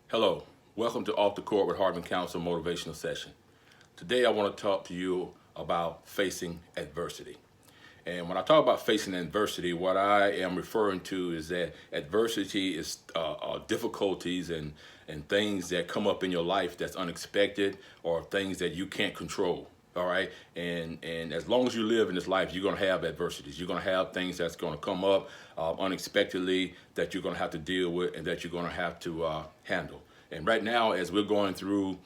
Hello, welcome to Off the Court with Harbin Council Motivational Session. Today I want to talk to you about facing adversity. And when I talk about facing adversity, what I am referring to is that adversity is difficulties and things that come up in your life that's unexpected or things that you can't control. All right, and as long as you live in this life, you're gonna have adversities. You're gonna have things that's gonna come up unexpectedly that you're gonna have to deal with and that you're gonna have to handle. And right now, as we're going through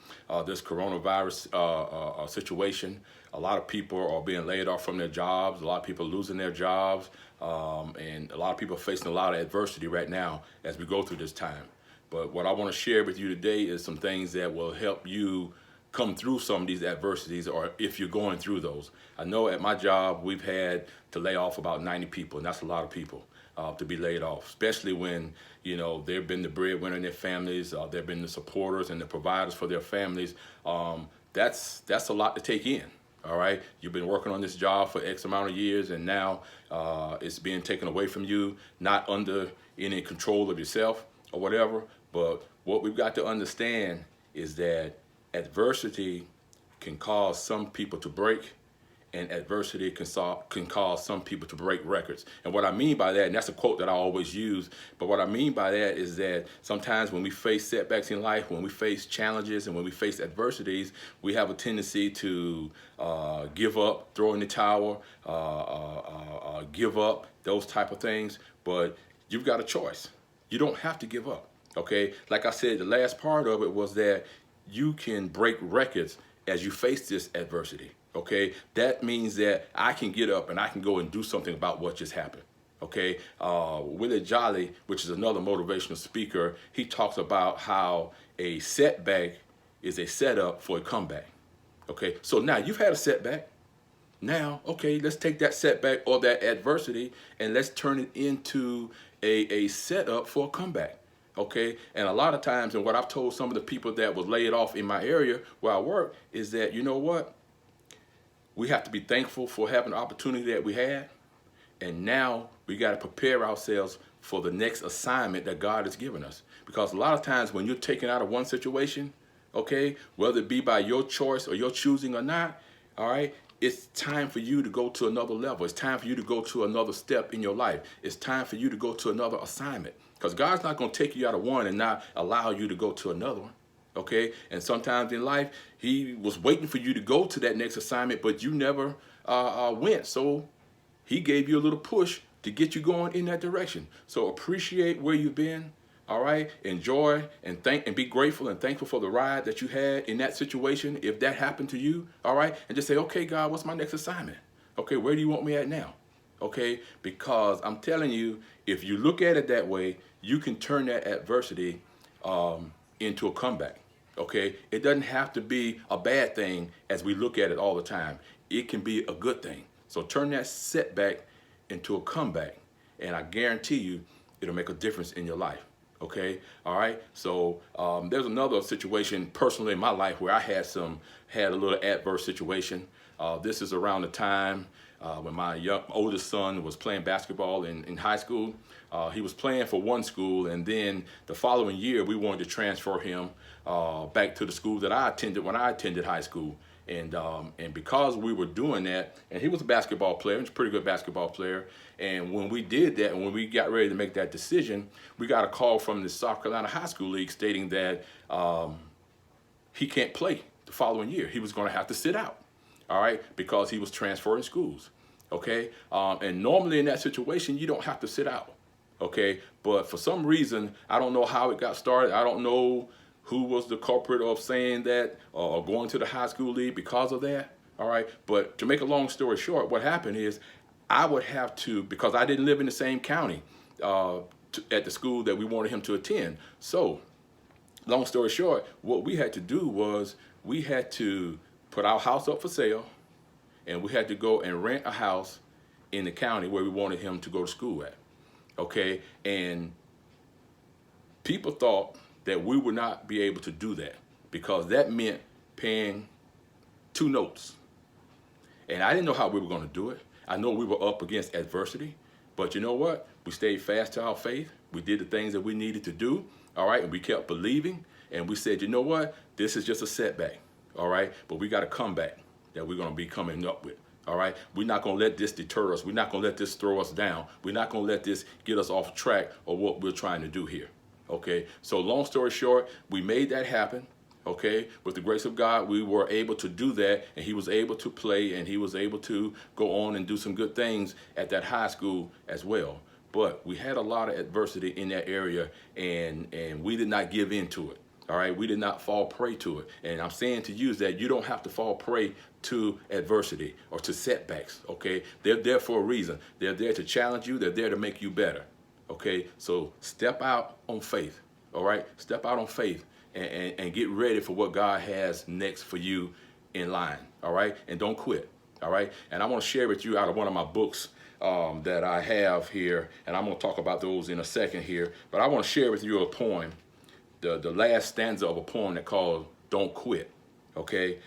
this coronavirus situation, a lot of people are being laid off from their jobs. A lot of people are losing their jobs, and a lot of people are facing a lot of adversity right now as we go through this time. But what I want to share with you today is some things that will help you come through some of these adversities, or if you're going through those. I know at my job we've had to lay off about 90 people, and that's a lot of people to be laid off, especially when they've been the breadwinner in their families, they've been the supporters and the providers for their families. That's a lot to take in. All right, you've been working on this job for X amount of years, and now it's being taken away from you, not under any control of yourself or whatever. But what we've got to understand is that adversity can cause some people to break, and adversity can cause some people to break records. And what I mean by that, and that's a quote that I always use, but what I mean by that is that sometimes when we face setbacks in life, when we face challenges and when we face adversities, we have a tendency to give up, throw in the towel, give up, those type of things. But you've got a choice. You don't have to give up, okay? Like I said, the last part of it was that you can break records as you face this adversity. Okay, that means that I can get up and I can go and do something about what just happened. Okay, Willie Jolly, which is another motivational speaker, he talks about how a setback is a setup for a comeback. Okay, so now you've had a setback. Now, okay, let's take that setback or that adversity and let's turn it into a setup for a comeback. Okay, and a lot of times, and what I've told some of the people that was laid off in my area where I work is that, you know what? We have to be thankful for having the opportunity that we had. And now we got to prepare ourselves for the next assignment that God has given us. Because a lot of times when you're taken out of one situation, okay, whether it be by your choice or your choosing or not, all right, it's time for you to go to another level. It's time for you to go to another step in your life. It's time for you to go to another assignment. Because God's not going to take you out of one and not allow you to go to another one. Okay, and sometimes in life, he was waiting for you to go to that next assignment, but you never went. So he gave you a little push to get you going in that direction. So appreciate where you've been. All right, enjoy and thank and be grateful and thankful for the ride that you had in that situation. If that happened to you, all right, and just say, okay, God, what's my next assignment? Okay, where do you want me at now? Okay, because I'm telling you, if you look at it that way, you can turn that adversity into a comeback. Okay, it doesn't have to be a bad thing as we look at it all the time. It can be a good thing. So turn that setback into a comeback, and I guarantee you it'll make a difference in your life. Okay, all right. So there's another situation personally in my life where I had a little adverse situation. This is around the time when my oldest son was playing basketball in high school. He was playing for one school, and then the following year we wanted to transfer him back to the school that I attended when I attended high school. And because we were doing that, and he was a basketball player, he was a pretty good basketball player. And when we did that, and when we got ready to make that decision, we got a call from the South Carolina High School League stating that he can't play the following year. He was going to have to sit out, all right, because he was transferring schools. Okay, and normally in that situation, you don't have to sit out. Okay, but for some reason, I don't know how it got started. I don't know who was the culprit of saying that or going to the high school league because of that. All right, but to make a long story short, what happened is I would have to, because I didn't live in the same county at the school that we wanted him to attend. So long story short, what we had to do was we had to put our house up for sale, and we had to go and rent a house in the county where we wanted him to go to school at. Okay, and people thought that we would not be able to do that because that meant paying 2 notes. And I didn't know how we were going to do it. I know we were up against adversity, but you know what? We stayed fast to our faith. We did the things that we needed to do, all right? And we kept believing, and we said, you know what? This is just a setback, all right? But we got a comeback that we're going to be coming up with, all right? We're not going to let this deter us. We're not going to let this throw us down. We're not going to let this get us off track of what we're trying to do here, okay? So long story short, we made that happen. Okay, with the grace of God, we were able to do that, and he was able to play, and he was able to go on and do some good things at that high school as well. But we had a lot of adversity in that area, and we did not give in to it. All right, we did not fall prey to it. And I'm saying to you is that you don't have to fall prey to adversity or to setbacks. Okay, they're there for a reason. They're there to challenge you. They're there to make you better. Okay, so step out on faith. All right, step out on faith. And get ready for what God has next for you in line, all right? And don't quit, all right? And I want to share with you out of one of my books that I have here, and I'm going to talk about those in a second here, but I want to share with you a poem, the last stanza of a poem that called Don't Quit, okay?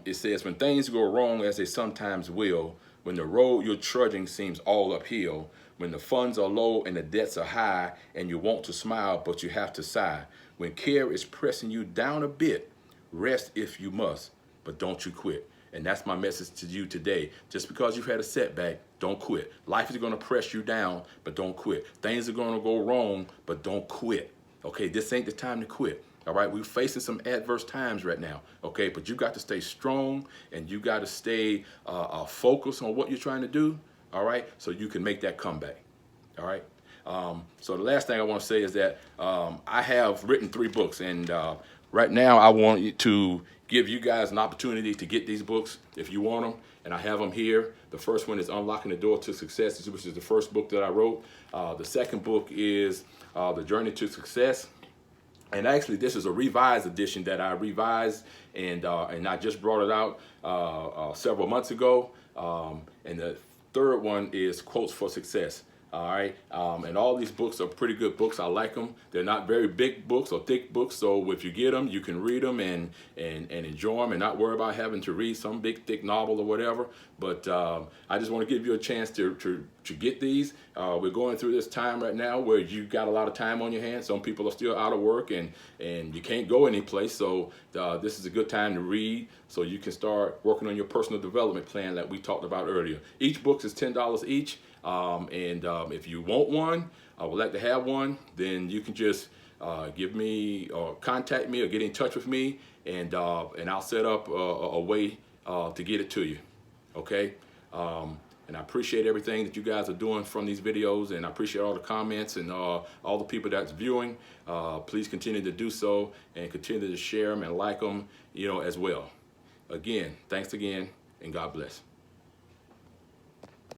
It says, when things go wrong as they sometimes will, when the road you're trudging seems all uphill, when the funds are low and the debts are high, and you want to smile but you have to sigh, when care is pressing you down a bit, rest if you must, but don't you quit. And that's my message to you today. Just because you've had a setback, don't quit. Life is going to press you down, but don't quit. Things are going to go wrong, but don't quit. Okay, this ain't the time to quit. All right, we're facing some adverse times right now. Okay, but you got to stay strong, and you got to stay focused on what you're trying to do. All right, so you can make that comeback. All right. So the last thing I want to say is that I have written 3 books, and right now I want to give you guys an opportunity to get these books if you want them, and I have them here. The first one is Unlocking the Door to Success, which is the first book that I wrote. The second book is The Journey to Success, and actually this is a revised edition that I revised, and I just brought it out several months ago. And the third one is Quotes for Success. All right, and all these books are pretty good books. I like them. They're not very big books or thick books, so if you get them, you can read them and enjoy them and not worry about having to read some big thick novel or whatever. But I just want to give you a chance to get these. We're going through this time right now where you got a lot of time on your hands. Some people are still out of work and you can't go anyplace, so this is a good time to read so you can start working on your personal development plan that we talked about earlier. Each book is $10 each. If you want one, I would like to have one, then you can just give me or contact me or get in touch with me, and I'll set up a way to get it to you. Okay. And I appreciate everything that you guys are doing from these videos, and I appreciate all the comments and all the people that's viewing. Please continue to do so and continue to share them and like them, as well. Again, thanks again, and God bless.